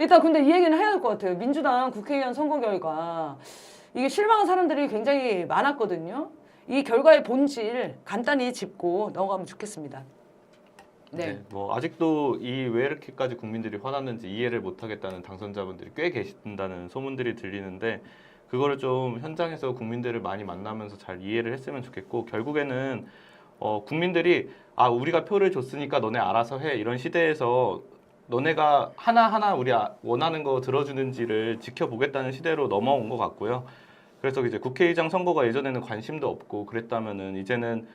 일단 근데 이 얘기는 해야 될 것 같아요. 민주당 국회의원 선거 결과 이게 실망한 사람들이 굉장히 많았거든요. 이 결과의 본질 간단히 짚고 넘어가면 좋겠습니다. 네, 뭐 아직도 왜 이렇게까지 국민들이 화났는지 이해를 못하겠다는 당선자분들이 꽤 계신다는 소문들이 들리는데 그거를 좀 현장에서 국민들을 많이 만나면서 잘 이해를 했으면 좋겠고 결국에는 국민들이 우리가 표를 줬으니까 너네 알아서 해 이런 시대에서 너네가 하나하나 우리 원하는 거 들어주는지를 지켜보겠다는 시대로 넘어온 것 같고요. 그래서 이제 국회의장 선거가 예전에는 관심도 없고 그랬다면은 이제는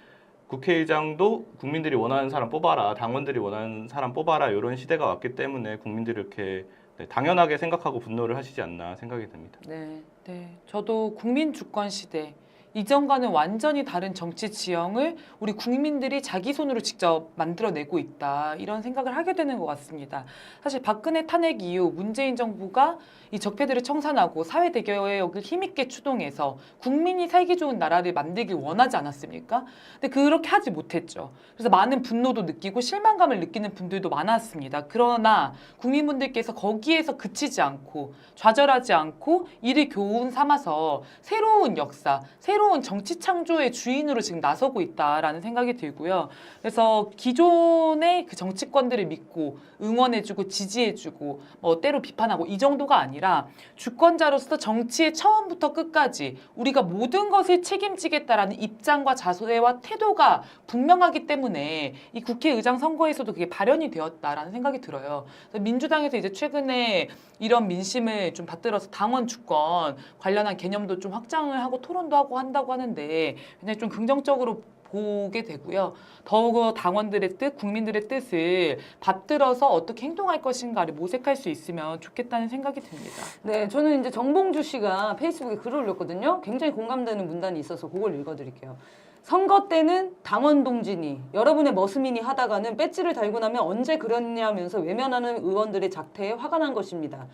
국회의장도 국민들이 원하는 사람 뽑아라, 당원들이 원하는 사람 뽑아라 이런 시대가 왔기 때문에 국민들이 이렇게 당연하게 생각하고 분노를 하시지 않나 생각이 듭니다. 네, 저도 국민 주권 시대 이전과는 완전히 다른 정치 지형을 우리 국민들이 자기 손으로 직접 만들어내고 있다 이런 생각을 하게 되는 것 같습니다. 사실 박근혜 탄핵 이후 문재인 정부가 이 적폐들을 청산하고 사회 대개혁을 힘있게 추동해서 국민이 살기 좋은 나라를 만들길 원하지 않았습니까? 근데 그렇게 하지 못했죠. 그래서 많은 분노도 느끼고 실망감을 느끼는 분들도 많았습니다. 그러나 국민분들께서 거기에서 그치지 않고 좌절하지 않고 이를 교훈 삼아서 새로운 역사, 새로운 정치 창조의 주인으로 지금 나서고 있다라는 생각이 들고요. 그래서 기존의 그 정치권들을 믿고 응원해주고 지지해주고 때로 비판하고 이 정도가 아니라 주권자로서 정치의 처음부터 끝까지 우리가 모든 것을 책임지겠다라는 입장과 자세와 태도가 분명하기 때문에 이 국회의장 선거에서도 그게 발현이 되었다라는 생각이 들어요. 민주당에서 이제 최근에 이런 민심을 좀 받들어서 당원 주권 관련한 개념도 좀 확장을 하고 토론도 하고 한다고 하는데 굉장히 좀 긍정적으로 보게 되고요. 더욱 당원들의 뜻, 국민들의 뜻을 받들어서 어떻게 행동할 것인가를 모색할 수 있으면 좋겠다는 생각이 듭니다. 네, 저는 이제 정봉주 씨가 페이스북에 글을 올렸거든요. 굉장히 공감되는 문단이 있어서 그걸 읽어드릴게요. 선거 때는 당원 동지니 여러분의 머스민이 하다가는 배지를 달고 나면 언제 그랬냐면서 외면하는 의원들의 작태에 화가 난 것입니다.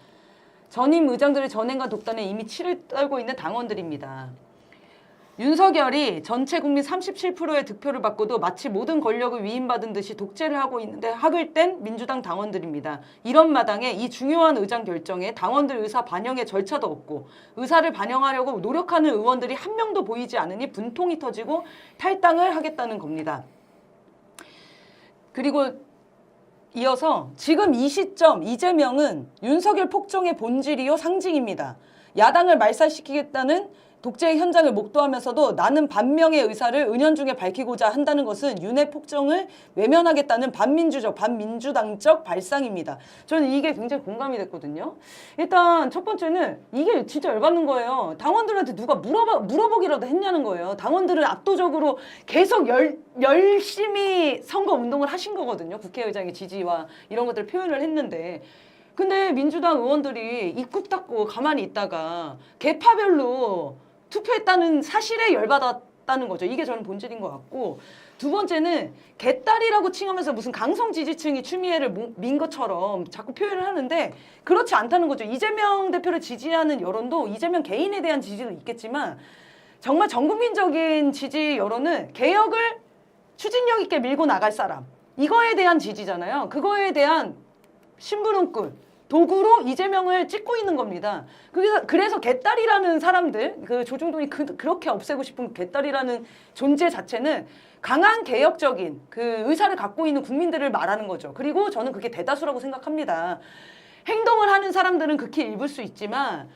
전임 의장들의 전행과 독단에 이미 치를 떨고 있는 당원들입니다. 윤석열이 전체 국민 37%의 득표를 받고도 마치 모든 권력을 위임받은 듯이 독재를 하고 있는데 학을 뗀 민주당 당원들입니다. 이런 마당에 이 중요한 의장 결정에 당원들 의사 반영의 절차도 없고 의사를 반영하려고 노력하는 의원들이 한 명도 보이지 않으니 분통이 터지고 탈당을 하겠다는 겁니다. 그리고 이어서 지금 이 시점 이재명은 윤석열 폭정의 본질이요 상징입니다. 야당을 말살시키겠다는 독재 현장을 목도하면서도 나는 반명의 의사를 은연중에 밝히고자 한다는 것은 윤의 폭정을 외면하겠다는 반민주적, 반민주당적 발상입니다. 저는 이게 굉장히 공감이 됐거든요. 일단 첫 번째는 이게 진짜 열받는 거예요. 당원들한테 누가 물어보기라도 했냐는 거예요. 당원들은 압도적으로 계속 열심히 선거 운동을 하신 거거든요. 국회의장의 지지와 이런 것들을 표현을 했는데 근데 민주당 의원들이 입국 닫고 가만히 있다가 계파별로 투표했다는 사실에 열받았다는 거죠. 이게 저는 본질인 것 같고 두 번째는 개딸이라고 칭하면서 무슨 강성 지지층이 추미애를 민 것처럼 자꾸 표현을 하는데 그렇지 않다는 거죠. 이재명 대표를 지지하는 여론도 이재명 개인에 대한 지지도 있겠지만 정말 전국민적인 지지 여론은 개혁을 추진력 있게 밀고 나갈 사람 이거에 대한 지지잖아요. 그거에 대한 심부름꾼 도구로 이재명을 찍고 있는 겁니다. 그래서 개딸이라는 사람들, 그 조중동이 그렇게 없애고 싶은 개딸이라는 존재 자체는 강한 개혁적인 그 의사를 갖고 있는 국민들을 말하는 거죠. 그리고 저는 그게 대다수라고 생각합니다. 행동을 하는 사람들은 극히 일부일 수 있지만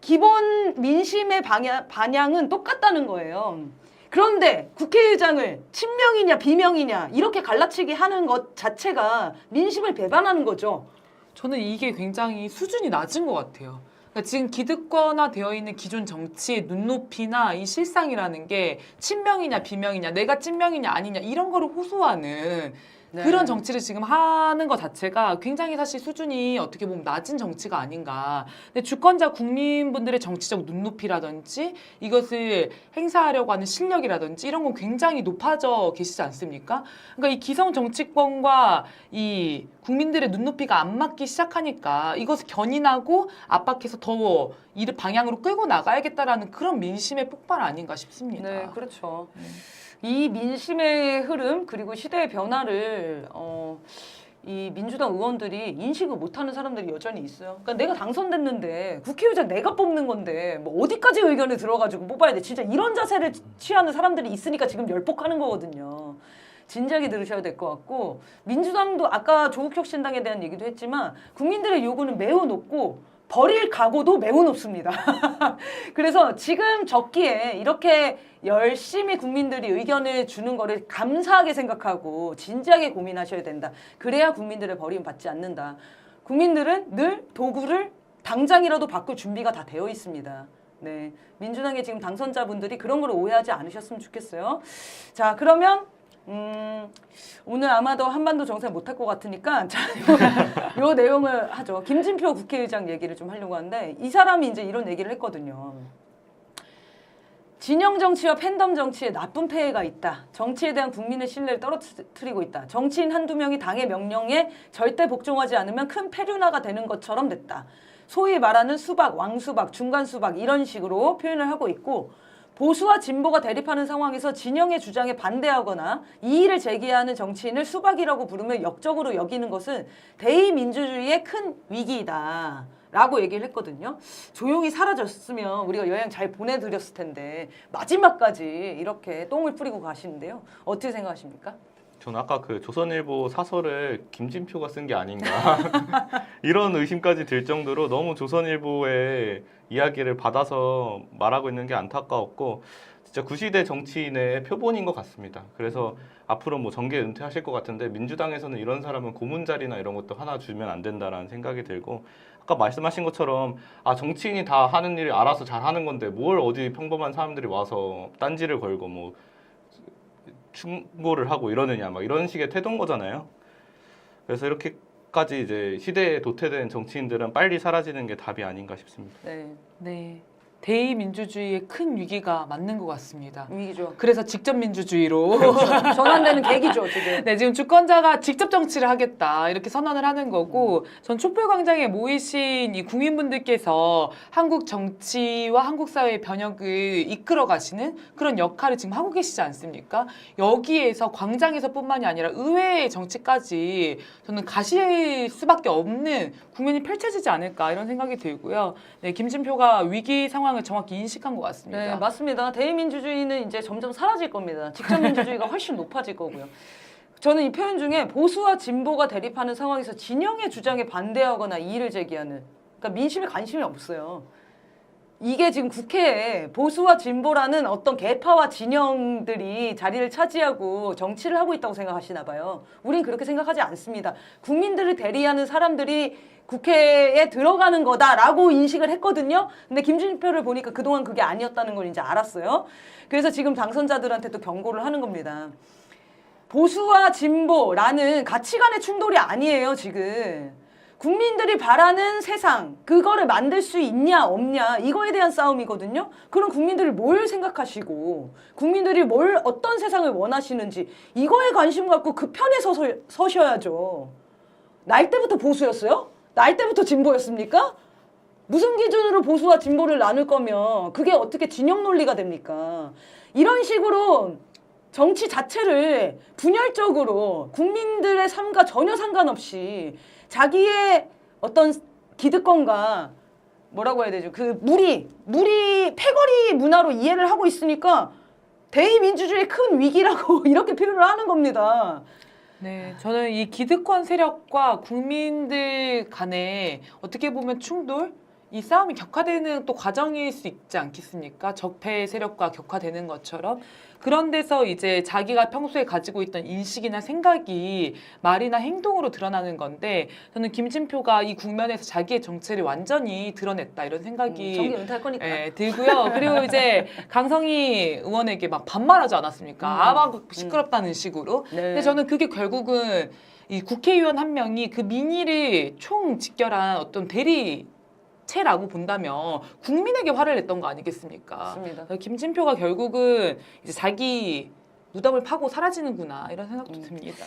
기본 민심의 반향은 똑같다는 거예요. 그런데 국회의장을 친명이냐 비명이냐 이렇게 갈라치기 하는 것 자체가 민심을 배반하는 거죠. 저는 이게 굉장히 수준이 낮은 것 같아요. 그러니까 지금 기득권화되어 있는 기존 정치의 눈높이나 이 실상이라는 게 친명이냐 비명이냐 내가 친명이냐 아니냐 이런 거를 호소하는 그런 정치를 지금 하는 것 자체가 굉장히 사실 수준이 어떻게 보면 낮은 정치가 아닌가. 근데 주권자 국민분들의 정치적 눈높이라든지 이것을 행사하려고 하는 실력이라든지 이런 건 굉장히 높아져 계시지 않습니까? 그러니까 이 기성 정치권과 이 국민들의 눈높이가 안 맞기 시작하니까 이것을 견인하고 압박해서 더 이를 방향으로 끌고 나가야겠다라는 그런 민심의 폭발 아닌가 싶습니다. 네, 그렇죠. 이 민심의 흐름 그리고 시대의 변화를 이 민주당 의원들이 인식을 못하는 사람들이 여전히 있어요. 그러니까 내가 당선됐는데 국회의장 내가 뽑는 건데 뭐 어디까지 의견을 들어가지고 뽑아야 돼. 진짜 이런 자세를 취하는 사람들이 있으니까 지금 열폭하는 거거든요. 진지하게 들으셔야 될 것 같고 민주당도 아까 조국혁신당에 대한 얘기도 했지만 국민들의 요구는 매우 높고 버릴 각오도 매우 높습니다. 그래서 지금 적기에 이렇게 열심히 국민들이 의견을 주는 거를 감사하게 생각하고 진지하게 고민하셔야 된다. 그래야 국민들의 버림 받지 않는다. 국민들은 늘 도구를 당장이라도 바꿀 준비가 다 되어 있습니다. 네, 민주당의 지금 당선자분들이 그런 걸 오해하지 않으셨으면 좋겠어요. 자, 그러면 오늘 아마도 한반도 정세 못할 것 같으니까 자, 요 내용을 하죠. 김진표 국회의장 얘기를 좀 하려고 하는데 이 사람이 이제 이런 얘기를 했거든요. 진영 정치와 팬덤 정치에 나쁜 폐해가 있다. 정치에 대한 국민의 신뢰를 떨어뜨리고 있다. 정치인 한두 명이 당의 명령에 절대 복종하지 않으면 큰 폐륜화가 되는 것처럼 됐다. 소위 말하는 수박, 왕수박, 중간수박 이런 식으로 표현을 하고 있고 보수와 진보가 대립하는 상황에서 진영의 주장에 반대하거나 이의를 제기하는 정치인을 수박이라고 부르며 역적으로 여기는 것은 대의민주주의의 큰 위기이다. 라고 얘기를 했거든요. 조용히 사라졌으면 우리가 여행 잘 보내드렸을 텐데 마지막까지 이렇게 똥을 뿌리고 가시는데요. 어떻게 생각하십니까? 저는 아까 그 조선일보 사설을 김진표가 쓴 게 아닌가 이런 의심까지 들 정도로 너무 조선일보의 이야기를 받아서 말하고 있는 게 안타까웠고 진짜 구시대 정치인의 표본인 것 같습니다. 그래서 앞으로 뭐 정계 은퇴하실 것 같은데 민주당에서는 이런 사람은 고문 자리나 이런 것도 하나 주면 안 된다라는 생각이 들고 아까 말씀하신 것처럼 아 정치인이 다 하는 일을 알아서 잘 하는 건데 뭘 어디 평범한 사람들이 와서 딴지를 걸고 뭐 충고를 하고 이러느냐 막 이런 식의 태도인 거잖아요. 그래서 이렇게까지 이제 시대에 도태된 정치인들은 빨리 사라지는 게 답이 아닌가 싶습니다. 네, 네. 대의민주주의의 큰 위기가 맞는 것 같습니다. 위기죠. 그래서 직접 민주주의로 전환되는 계기죠, 지금. 네, 지금 주권자가 직접 정치를 하겠다 이렇게 선언을 하는 거고 전 촛불광장에 모이신 이 국민분들께서 한국 정치와 한국 사회의 변혁을 이끌어 가시는 그런 역할을 지금 하고 계시지 않습니까? 여기에서 광장에서뿐만이 아니라 의회의 정치까지 저는 가실 수밖에 없는 국면이 펼쳐지지 않을까 이런 생각이 들고요. 네, 김진표가 위기 상황을 정확히 인식한 것 같습니다. 네, 맞습니다. 대의민주주의는 이제 점점 사라질 겁니다. 직접 민주주의가 훨씬 높아질 거고요. 저는 이 표현 중에 보수와 진보가 대립하는 상황에서 진영의 주장에 반대하거나 이의를 제기하는 그러니까 민심에 관심이 없어요. 이게 지금 국회에 보수와 진보라는 어떤 계파와 진영들이 자리를 차지하고 정치를 하고 있다고 생각하시나 봐요. 우린 그렇게 생각하지 않습니다. 국민들을 대리하는 사람들이 국회에 들어가는 거다라고 인식을 했거든요. 근데 김진표를 보니까 그동안 그게 아니었다는 걸 이제 알았어요. 그래서 지금 당선자들한테 또 경고를 하는 겁니다. 보수와 진보라는 가치관의 충돌이 아니에요, 지금. 국민들이 바라는 세상, 그거를 만들 수 있냐 없냐 이거에 대한 싸움이거든요. 그럼 국민들이 뭘 생각하시고 국민들이 어떤 세상을 원하시는지 이거에 관심 갖고 그 편에 서셔야죠. 날 때부터 보수였어요? 날 때부터 진보였습니까? 무슨 기준으로 보수와 진보를 나눌 거면 그게 어떻게 진영 논리가 됩니까? 이런 식으로 정치 자체를 분열적으로 국민들의 삶과 전혀 상관없이 자기의 어떤 기득권과 뭐라고 해야 되죠? 그 무리 패거리 문화로 이해를 하고 있으니까 대의민주주의의 큰 위기라고 이렇게 표현을 하는 겁니다. 네, 저는 이 기득권 세력과 국민들 간에 어떻게 보면 충돌, 이 싸움이 격화되는 또 과정일 수 있지 않겠습니까? 적폐 세력과 격화되는 것처럼 그런 데서 이제 자기가 평소에 가지고 있던 인식이나 생각이 말이나 행동으로 드러나는 건데 저는 김진표가 이 국면에서 자기의 정체를 완전히 드러냈다 이런 생각이 정계 은퇴할 거니까. 예, 들고요. 그리고 이제 강성희 의원에게 막 반말하지 않았습니까? 막 시끄럽다는 식으로. 네. 근데 저는 그게 결국은 이 국회의원 한 명이 그 민의를 총 직결한 어떤 대리체라고 본다면 국민에게 화를 냈던 거 아니겠습니까? 맞습니다. 김진표가 결국은 이제 자기 무덤을 파고 사라지는구나 이런 생각도 듭니다.